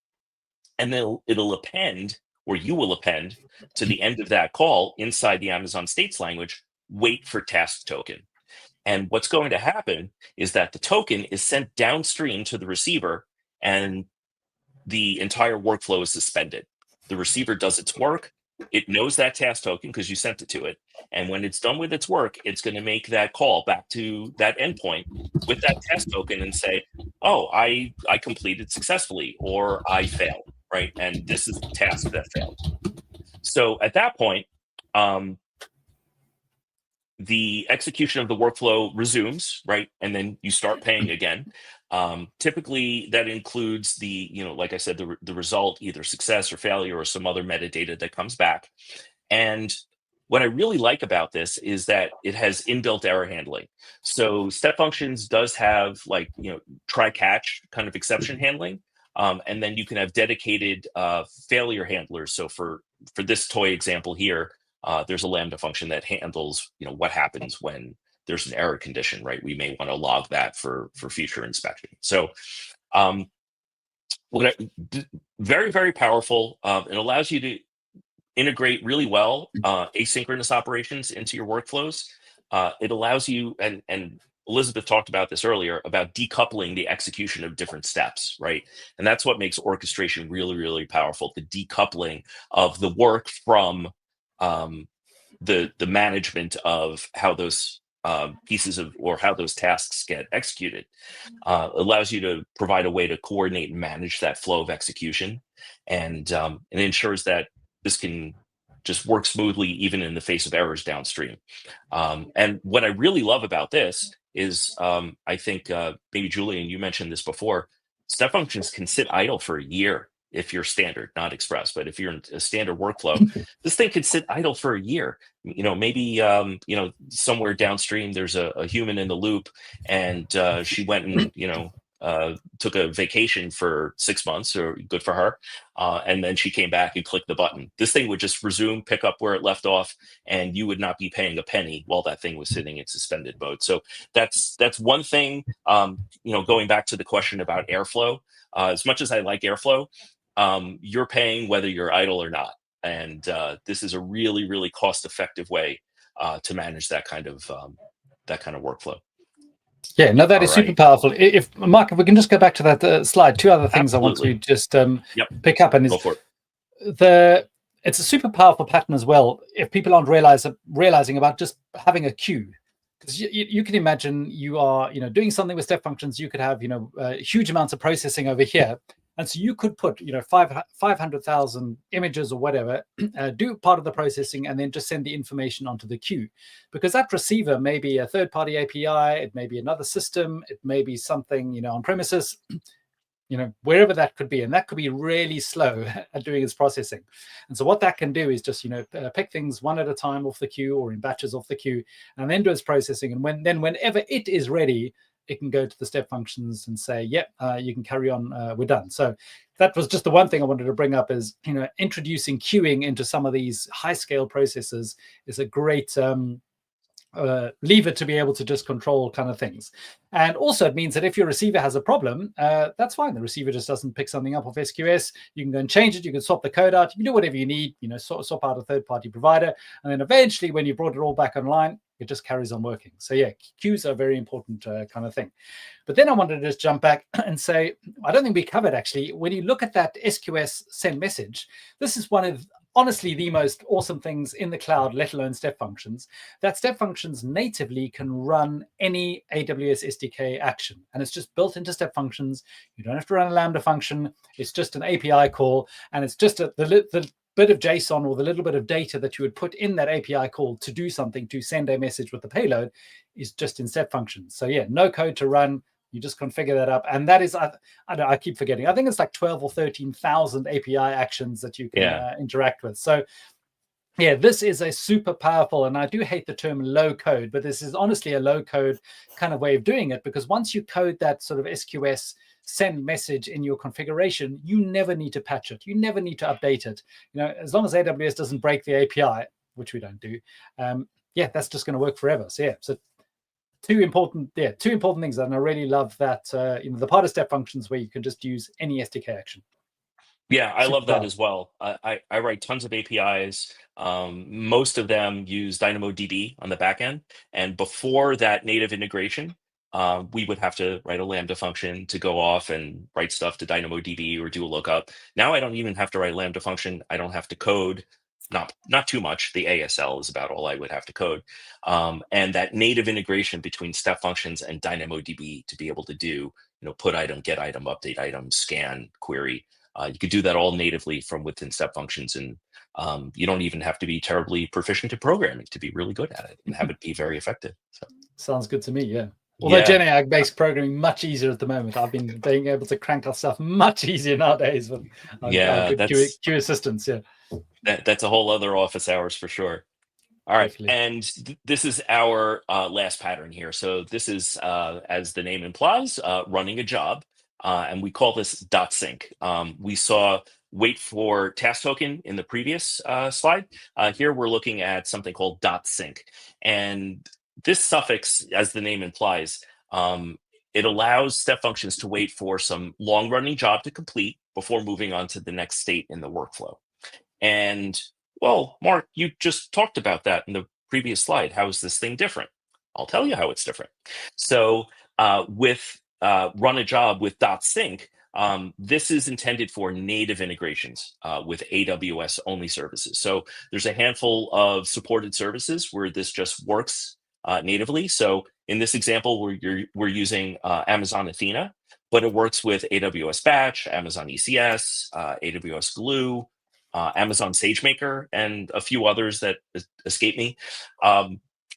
and then it'll append, or you will append to the end of that call inside the Amazon States language, wait for task token. And what's going to happen is that the token is sent downstream to the receiver, and the entire workflow is suspended. The receiver does its work. It knows that task token because you sent it to it. And when it's done with its work, it's going to make that call back to that endpoint with that task token and say, oh, I completed successfully, or I failed, right? And this is the task that failed. So at that point, the execution of the workflow resumes, right? And then you start paying again. Typically, that includes the, like I said, the result, either success or failure or some other metadata that comes back. And what I really like about this is that it has inbuilt error handling. So Step Functions does have try catch kind of exception handling. And then you can have dedicated failure handlers. So for this toy example here, there's a Lambda function that handles, what happens when there's an error condition, right? We may want to log that for future inspection. So very, very powerful. It allows you to integrate really well asynchronous operations into your workflows. It allows you, and Elizabeth talked about this earlier, about decoupling the execution of different steps, right? And that's what makes orchestration really, really powerful, the decoupling of the work from the management of how those pieces of, or how those tasks get executed. Allows you to provide a way to coordinate and manage that flow of execution, and it ensures that this can just work smoothly even in the face of errors downstream. And what I really love about this is, I think maybe Julian, you mentioned this before, Step Functions can sit idle for a year if you're standard, not express. But if you're in a standard workflow, this thing could sit idle for a year. Maybe somewhere downstream there's a human in the loop, and she went and took a vacation for 6 months, or good for her, and then she came back and clicked the button. This thing would just resume, pick up where it left off, and you would not be paying a penny while that thing was sitting in suspended mode. So that's one thing. Going back to the question about airflow, as much as I like airflow, you're paying whether you're idle or not, and this is a really, really cost-effective way to manage that kind of workflow. Yeah, no, that is super powerful. If Mark, if we can just go back to that slide, two other things Absolutely. I want to just pick up, and it's a super powerful pattern as well. If people aren't realizing about just having a queue, because you can imagine you are doing something with Step Functions, you could have huge amounts of processing over here. And so you could put, 500,000 images or whatever, do part of the processing, and then just send the information onto the queue. Because that receiver may be a third-party API, it may be another system, it may be something, on premises, wherever that could be. And that could be really slow at doing its processing. And so what that can do is just, pick things one at a time off the queue or in batches off the queue, and then do its processing. And whenever it is ready, it can go to the Step Functions and say, yep, you can carry on, we're done. So that was just the one thing I wanted to bring up is, introducing queuing into some of these high-scale processes is a great lever to be able to just control kind of things. And also it means that if your receiver has a problem, that's fine. The receiver just doesn't pick something up off SQS. You can go and change it. You can swap the code out. You can do whatever you need, swap out a third-party provider. And then eventually when you brought it all back online, it just carries on working. So yeah, queues are a very important kind of thing. But then I wanted to just jump back and say, I don't think we covered actually, when you look at that SQS send message, this is one of honestly the most awesome things in the cloud, let alone Step Functions, that Step Functions natively can run any AWS SDK action. And it's just built into Step Functions. You don't have to run a Lambda function. It's just an API call. And it's just the bit of JSON or the little bit of data that you would put in that API call to do something, to send a message with the payload, is just in Step Functions. So yeah, no code to run. You just configure that up. And that is, I keep forgetting, I think it's like 12 or 13,000 API actions that you can interact with. So yeah, this is a super powerful, and I do hate the term low code, but this is honestly a low code kind of way of doing it, because once you code that sort of SQS send message in your configuration, you never need to patch it. You never need to update it. As long as AWS doesn't break the API, which we don't do, yeah, that's just going to work forever. So yeah, so two important things. And I really love that, the part of Step Functions where you can just use any SDK action. Yeah, I love that Super as well. I write tons of APIs. Most of them use DynamoDB on the back end. And before that native integration, we would have to write a Lambda function to go off and write stuff to DynamoDB or do a lookup. Now I don't even have to write a Lambda function. I don't have to code, not too much. The ASL is about all I would have to code. And that native integration between step functions and DynamoDB to be able to do, put item, get item, update item, scan, query. You could do that all natively from within step functions, and you don't even have to be terribly proficient in programming to be really good at it and have it be very effective. So, sounds good to me. Yeah. Although yeah, GenAI makes programming much easier at the moment. I've been being able to crank out stuff much easier nowadays with our good Q assistants. Yeah. That's a whole other office hours for sure. All right, Definitely. and this is our last pattern here. So this is, as the name implies, running a job, and we call this .sync. We saw wait for task token in the previous slide. Here we're looking at something called .sync, and this suffix, as the name implies, it allows step functions to wait for some long-running job to complete before moving on to the next state in the workflow. And well, Mark, you just talked about that in the previous slide. How is this thing different? I'll tell you how it's different. So with run a job with .sync, this is intended for native integrations with AWS only services. So there's a handful of supported services where this just works natively. So in this example, we're using Amazon Athena, but it works with AWS Batch, Amazon ECS, AWS Glue, Amazon SageMaker, and a few others that escape me.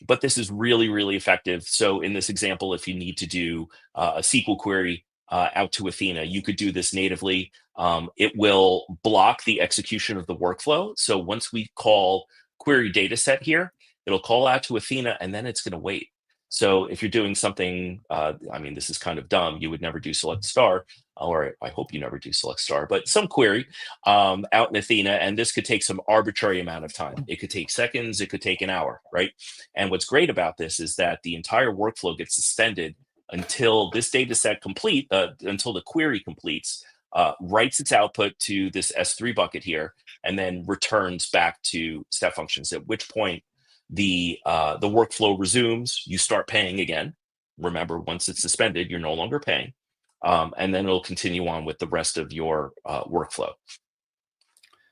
But this is really, really effective. So in this example, if you need to do a SQL query out to Athena, you could do this natively. It will block the execution of the workflow. So once we call query data set here, it'll call out to Athena, and then it's going to wait. So if you're doing something, this is kind of dumb. You would never do select star, or I hope you never do select star, but some query out in Athena, and this could take some arbitrary amount of time. It could take seconds, it could take an hour, right? And what's great about this is that the entire workflow gets suspended until this data set until the query completes, writes its output to this S3 bucket here, and then returns back to step functions, at which point the workflow resumes. You start paying again. Remember, once it's suspended, you're no longer paying. And then it'll continue on with the rest of your workflow.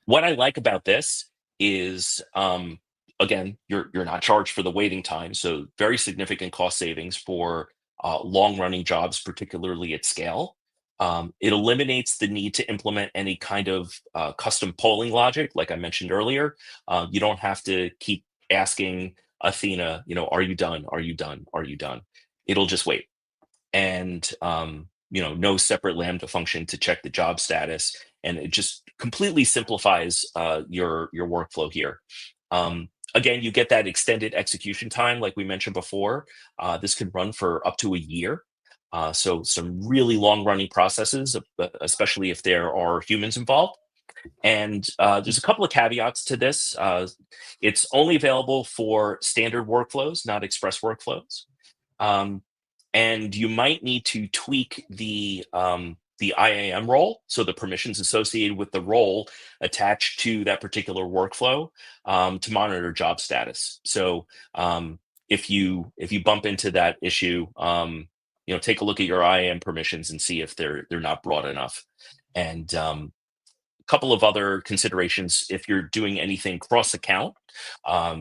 What I like about this is, again, you're not charged for the waiting time, so very significant cost savings for long-running jobs, particularly at scale. It eliminates the need to implement any kind of custom polling logic, like I mentioned earlier. You don't have to keep asking Athena, are you done? Are you done? Are you done? It'll just wait. And no separate Lambda function to check the job status, and it just completely simplifies your workflow here. Again, you get that extended execution time, like we mentioned before. This could run for up to a year. So some really long-running processes, especially if there are humans involved. And there's a couple of caveats to this. It's only available for standard workflows, not express workflows. And you might need to tweak the IAM role, so the permissions associated with the role attached to that particular workflow, to monitor job status. So if you bump into that issue, take a look at your IAM permissions and see if they're not broad enough. And couple of other considerations if you're doing anything cross account.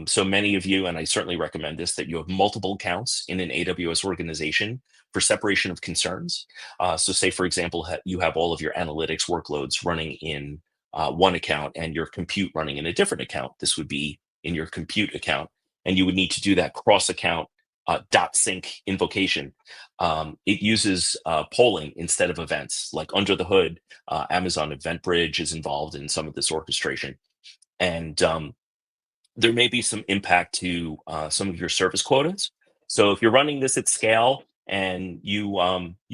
So many of you, and I certainly recommend this, that you have multiple accounts in an AWS organization for separation of concerns. So say, for example, you have all of your analytics workloads running in one account and your compute running in a different account. This would be in your compute account, and you would need to do that cross account .sync invocation. It uses polling instead of events. Like under the hood, Amazon Event Bridge is involved in some of this orchestration. And there may be some impact to some of your service quotas. So if you're running this at scale and you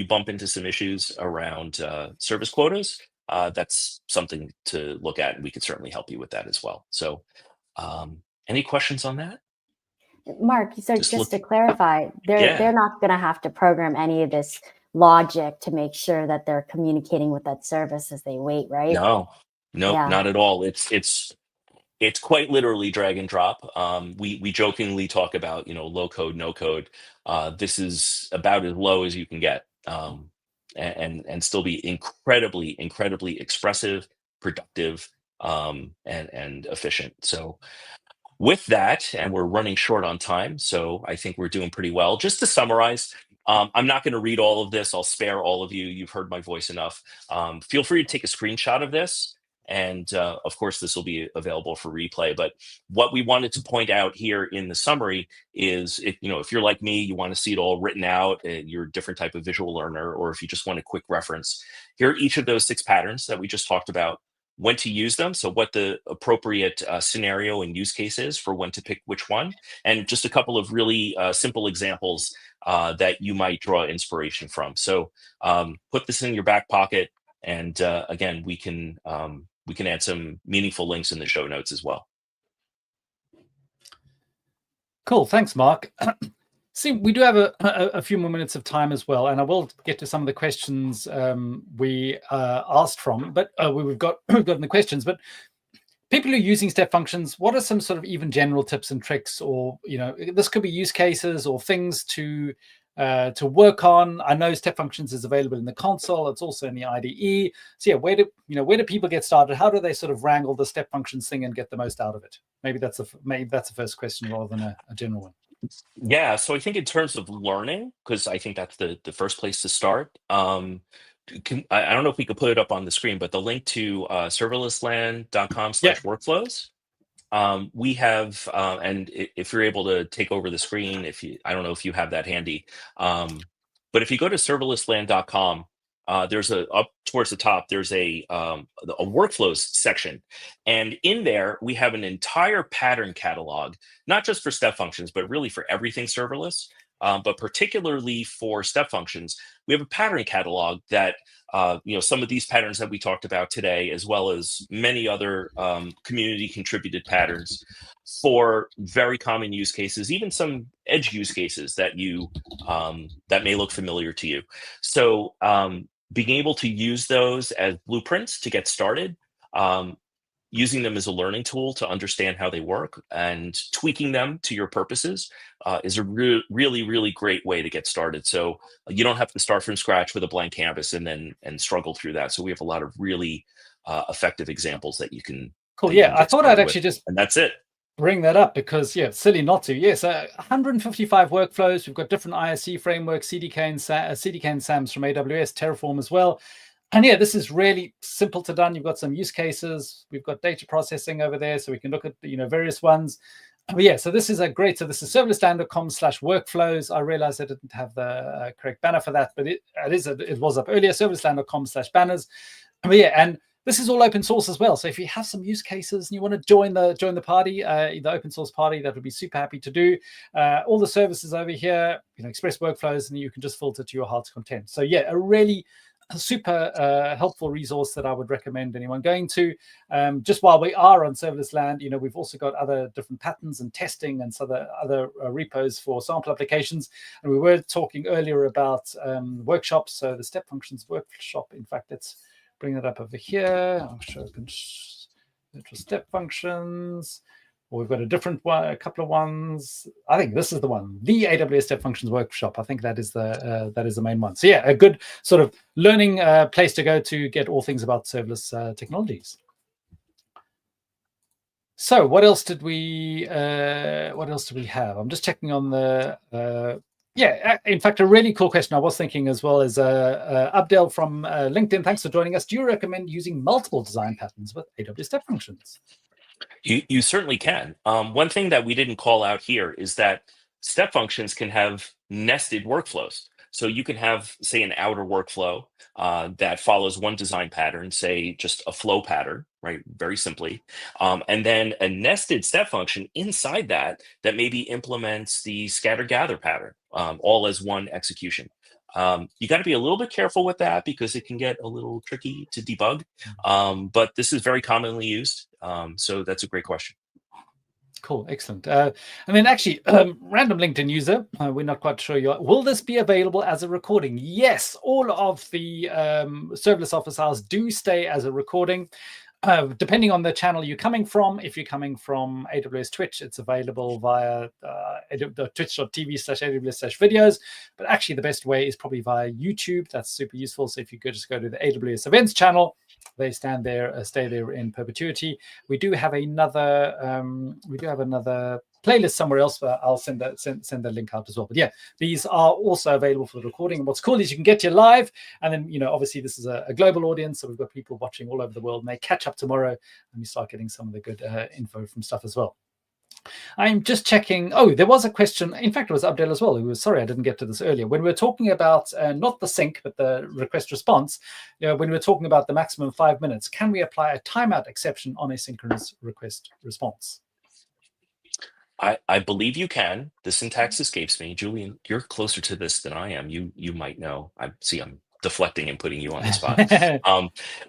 bump into some issues around service quotas, that's something to look at, and we could certainly help you with that as well. So any questions on that? Mark, so just to clarify, they're not going to have to program any of this logic to make sure that they're communicating with that service as they wait, right? No, Yeah. not at all. It's quite literally drag and drop. We jokingly talk about, low code, no code. This is about as low as you can get, and still be incredibly expressive, productive, and efficient. So with that, and we're running short on time, so I think we're doing pretty well. Just to summarize, I'm not going to read all of this. I'll spare all of you. You've heard my voice enough. Feel free to take a screenshot of this. And of course, this will be available for replay. But what we wanted to point out here in the summary is, if you're like me, you want to see it all written out, you're a different type of visual learner, or if you just want a quick reference, here are each of those 6 patterns that we just talked about, when to use them, so what the appropriate scenario and use case is for when to pick which one, and just a couple of really simple examples that you might draw inspiration from. So put this in your back pocket, and again, we can add some meaningful links in the show notes as well. Cool, thanks, Mark. See, we do have a few more minutes of time as well, and I will get to some of the questions we asked from, but we've gotten the questions. But people who are using step functions, what are some sort of even general tips and tricks, or this could be use cases or things to work on? I know step functions is available in the console; it's also in the IDE. So yeah, where do people get started? How do they sort of wrangle the step functions thing and get the most out of it? Maybe that's the first question rather than a general one. Yeah, so I think in terms of learning, because I think that's the first place to start. I don't know if we could put it up on the screen, but the link to serverlessland.com/workflows. We have, and if you're able to take over the screen, I don't know if you have that handy, but if you go to serverlessland.com, there's up towards the top, there's a workflows section. And in there, we have an entire pattern catalog, not just for step functions, but really for everything serverless. But particularly for step functions, we have a pattern catalog that, some of these patterns that we talked about today, as well as many other community contributed patterns for very common use cases, even some edge use cases that that may look familiar to you. So being able to use those as blueprints to get started, using them as a learning tool to understand how they work, and tweaking them to your purposes is a really great way to get started. So you don't have to start from scratch with a blank canvas and struggle through that. So we have a lot of really effective examples that you can. Cool. Yeah, I thought I'd actually just, and that's it. Bring that up because it's silly not to. Yes, 155 workflows. We've got different ISC frameworks, CDK and SAMs from AWS, Terraform as well. And yeah, this is really simple to done. You've got some use cases. We've got data processing over there, so we can look at various ones. But yeah, so this is this is serverlessland.com/workflows. I realized I didn't have the correct banner for that, but it was up earlier, serverlessland.com/banners. But yeah, and this is all open source as well. So if you have some use cases and you want to join the party, the open source party, that would be super happy to do. All the services over here, express workflows, and you can just filter to your heart's content. So yeah, a really super helpful resource that I would recommend anyone going to. Just while we are on Serverless Land, we've also got other different patterns and testing and so the other repos for sample applications. And we were talking earlier about workshops. So the step functions workshop, in fact, let's bring that up over here. I'll show virtual step functions. We've got a different one, a couple of ones. I think this is the one, the AWS Step Functions Workshop. I think that is the main one. So yeah, a good sort of learning place to go to get all things about serverless technologies. So what else did we have? I'm just checking on the. Yeah, in fact, a really cool question I was thinking as well is Abdel from LinkedIn. Thanks for joining us. Do you recommend using multiple design patterns with AWS Step Functions? You certainly can. One thing that we didn't call out here is that step functions can have nested workflows. So you can have, say, an outer workflow that follows one design pattern, say just a flow pattern, right? Very simply. And then a nested step function inside that maybe implements the scatter gather pattern, all as one execution. You got to be a little bit careful with that because it can get a little tricky to debug. But this is very commonly used. So that's a great question. Cool, excellent. And then actually, random LinkedIn user, we're not quite sure. Will this be available as a recording? Yes, all of the serverless office hours do stay as a recording. Depending on the channel you're coming from, if you're coming from AWS Twitch, it's available via twitch.tv/AWS/videos. But actually, the best way is probably via YouTube. That's super useful. So if you could just go to the AWS Events channel, they stay there in perpetuity. We do have another playlist somewhere else, but I'll send the link out as well. But yeah, these are also available for the recording. And what's cool is you can get here live, and then obviously this is a global audience, so we've got people watching all over the world, and they catch up tomorrow, and we start getting some of the good info from stuff as well. I'm just checking. Oh, there was a question. In fact, it was Abdel as well, who was sorry I didn't get to this earlier. When we were talking about not the sync, but the request response, when we were talking about the maximum 5 minutes, can we apply a timeout exception on a synchronous request response? I believe you can. The syntax escapes me. Julian, you're closer to this than I am. You might know. I'm deflecting and putting you on the spot.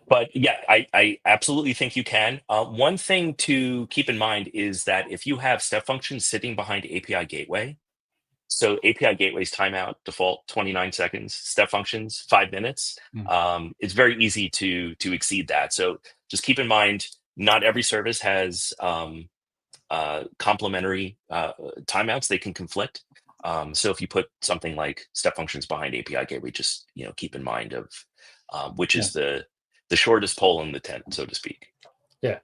But yeah, I absolutely think you can. One thing to keep in mind is that if you have step functions sitting behind API gateway, so API gateway's timeout default 29 seconds, step functions 5 minutes. It's very easy to exceed that. So just keep in mind, not every service has complementary timeouts. They can conflict. So if you put something like step functions behind API gateway, just keep in mind of which is the shortest pole in the tent, so to speak. Yeah.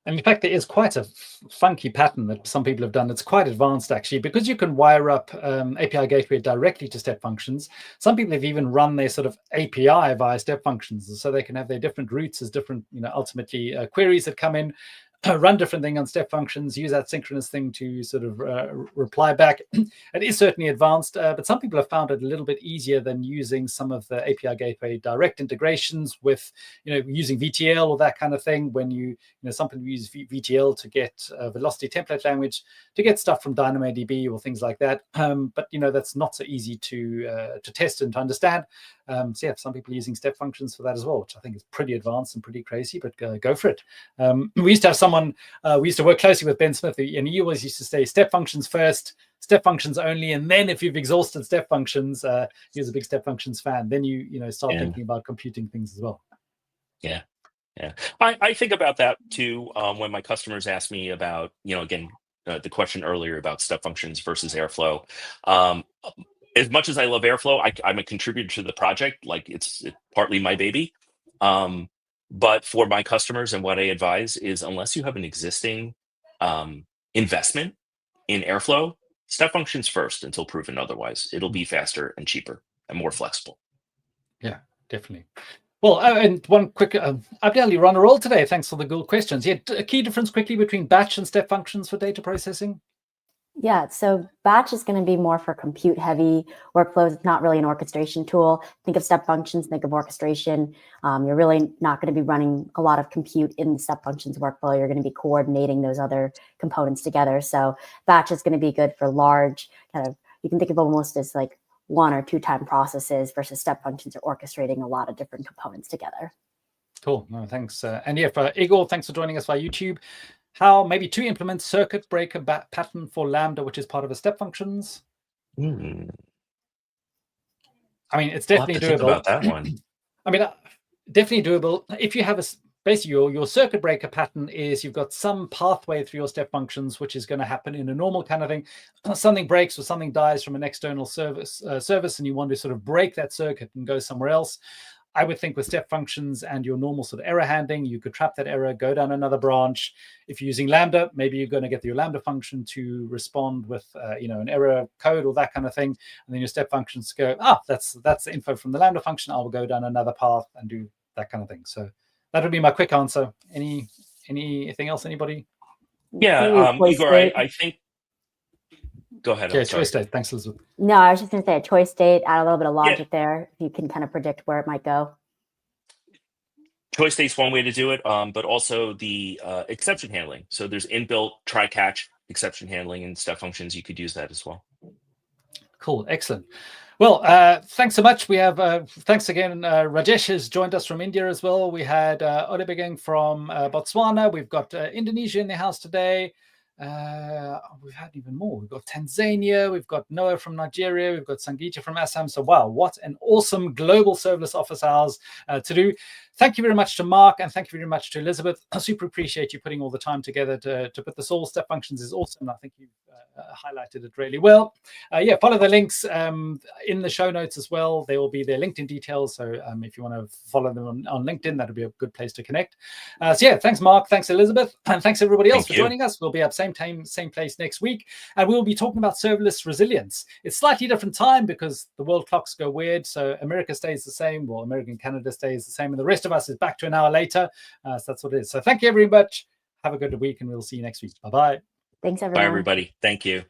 And in fact, there is quite a funky pattern that some people have done. It's quite advanced, actually, because you can wire up API gateway directly to step functions. Some people have even run their sort of API via step functions, so they can have their different routes as different, ultimately queries that come in, run different thing on step functions, use that synchronous thing to sort of reply back. It is certainly advanced, but some people have found it a little bit easier than using some of the API gateway direct integrations with, using VTL or that kind of thing. When some people use VTL to get velocity template language to get stuff from DynamoDB or things like that. But that's not so easy to test and to understand. So yeah, some people are using step functions for that as well, which I think is pretty advanced and pretty crazy, but go for it. We used to have someone, we used to work closely with Ben Smith, and he always used to say step functions first, step functions only, and then if you've exhausted step functions, he was a big step functions fan, then you start thinking about computing things as well. Yeah. I think about that too when my customers ask me about, again, the question earlier about step functions versus Airflow. As much as I love Airflow, I'm a contributor to the project. Like it's partly my baby. But for my customers, and what I advise is, unless you have an existing investment in Airflow, step functions first until proven otherwise. It'll be faster and cheaper and more flexible. Yeah, definitely. Well, and one quick, Abdel, you're on a roll today. Thanks for the good questions. Yeah, a key difference quickly between batch and step functions for data processing? Yeah, so batch is going to be more for compute heavy workflows. It's not really an orchestration tool. Think of step functions, think of orchestration. You're really not going to be running a lot of compute in the step functions workflow. You're going to be coordinating those other components together. So batch is going to be good for large you can think of almost as like 1 or 2 time processes, versus step functions are orchestrating a lot of different components together. Cool. No, thanks. And yeah, for Igor, thanks for joining us via YouTube. How maybe to implement circuit breaker pattern for Lambda, which is part of a step functions? I mean, it's definitely doable. Think about that one. I mean, definitely doable. If you have basically your circuit breaker pattern is you've got some pathway through your step functions, which is going to happen in a normal kind of thing. Something breaks or something dies from an external service, and you want to sort of break that circuit and go somewhere else. I would think with step functions and your normal sort of error handling, you could trap that error, go down another branch. If you're using Lambda, maybe you're going to get your Lambda function to respond with, an error code or that kind of thing. And then your step functions go, that's the info from the Lambda function. I will go down another path and do that kind of thing. So that would be my quick answer. Anything else, anybody? Yeah, Igor, I think. Go ahead. Yeah, choice state. Thanks, Elizabeth. No, I was just going to say a choice state, add a little bit of logic there. You can kind of predict where it might go. Choice state's one way to do it, but also the exception handling. So there's inbuilt try-catch exception handling in step functions. You could use that as well. Cool. Excellent. Well, thanks so much. We have, thanks again. Rajesh has joined us from India as well. We had Odebegeng from Botswana. We've got Indonesia in the house today. We've had even more. We've got Tanzania, we've got Noah from Nigeria, we've got Sangeeta from Assam. So wow, what an awesome global serverless office hours to do. Thank you very much to Mark, and thank you very much to Elizabeth. I super appreciate you putting all the time together to put this all. Step Functions is awesome. I think you've highlighted it really well. Yeah, follow the links in the show notes as well. There will be their LinkedIn details. So if you want to follow them on LinkedIn, that would be a good place to connect. So yeah, thanks Mark, thanks Elizabeth, and thanks everybody else for joining us. We'll be up same time, same place next week, and we'll be talking about serverless resilience. It's slightly different time because the world clocks go weird. So America stays the same, well, American Canada stays the same, and the rest of us is back to an hour later. So that's what it is. So thank you very much. Have a good week, and we'll see you next week. Bye-bye. Thanks, everyone. Bye, everybody. Thank you.